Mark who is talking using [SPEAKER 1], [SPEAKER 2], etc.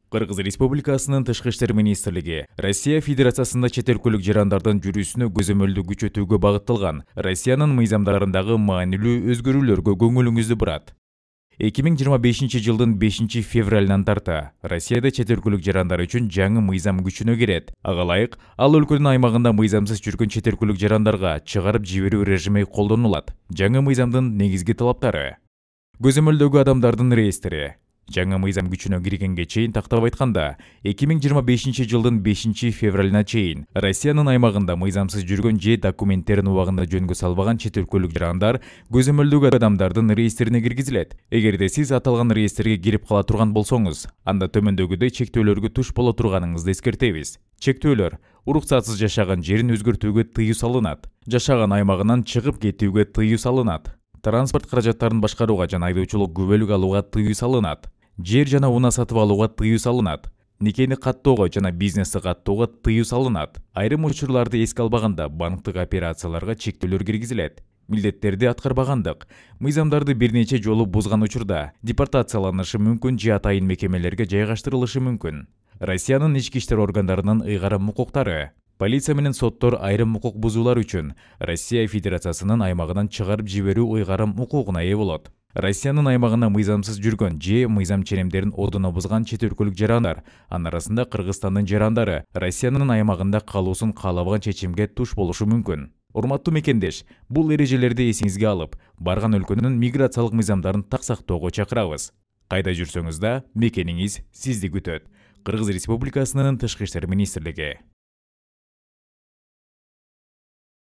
[SPEAKER 1] Кыргыз Республикасынын Тышкы иштер министрлиги Россия Федерациясында чет өлкөлүк жарандардын жүрүүсүнө көзөмөлдүү күчөтүүгө багытталган Россиянын мыйзамдарындагы маанилүү өзгөрүүлөргө көңүлүңүздү бурат. 2025 жылдын 5 февралынан тарта Россияда чет өлкөлүк жарандар үчүн жаңы мыйзам күчүнө кирет. Ага ылайык, ал өлкөнүн аймагында мыйзамсыз жүргөн чет өлкөлүк жарандарга чыгарып жиберүү режими колдонулат. Жаңы мыйзамдын негизги талаптары: көзөмөлдөгү адамдардын реестри. Жаңы мыйзам күчүнө киргенге чейин тактап айтканда, 2025 жылдын 5 февралына чейин Россиянын аймагында мыйзамсыз жүргөн же документтерин убагында жөнгө салбаган чет өлкөлүк жарандар көзөмөлдөгү адамдардын реестрине киргизилет. Эгерде сиз аталган реестрге кирип кала турган болсоңуз, анда төмөндөгүдөй чектөөлөргө туш боло турганыңызды эскертебиз. Чектөөлөр: уруксатсыз жашаган жерин өзгөртүүгө тыюу салынат. Жашаган аймагынан чыгып кетүүгө тыюу салынат. Транспорт каражаттарын башкарууга жана айдоочулук күбөлүк алууга тыюу салынат. Жер жана унаа сатып алууга тыюу салынат. Никени каттоого жана бизнести каттоого тыюу салынат. Айрым учурларды эске албаганда банктык операцияларга чектөөлөр киргизилет. Милдеттерди аткарбагандык: мыйзамдарды бир нече жолу бузган учурда депортацияланышы мүмкүн же атайын мекемелерге жайгаштырылышы мүмкүн. Россиянын ички иштер органдарынын ыйгарым укуктары. Полиция менен соттор айрым укук бузуулар үчүн Россия Федерациясынын аймагынан чыгарып жиберүү ыйгарым укугуна ээ болот. Россиянын аймагына мыйзамсыз жүргөн же мыйзам ченемдерин ордуна бузган чет өлкөлүк жарандар, анын арасында Кыргызстандын жарандары, Россиянын аймагында калуусун каалабаган чечимге туш болушу мүмкүн. Урматтуу мекендеш, бул эрежелерди эсиңизге алып, барган өлкөнүн миграциялык мыйзамдарын так сактоого чакырабыз. Кайда жүрсөңүз да мекениңиз сизди күтөт. Кыргыз Республикасынын Тышкы иштер министрлиги.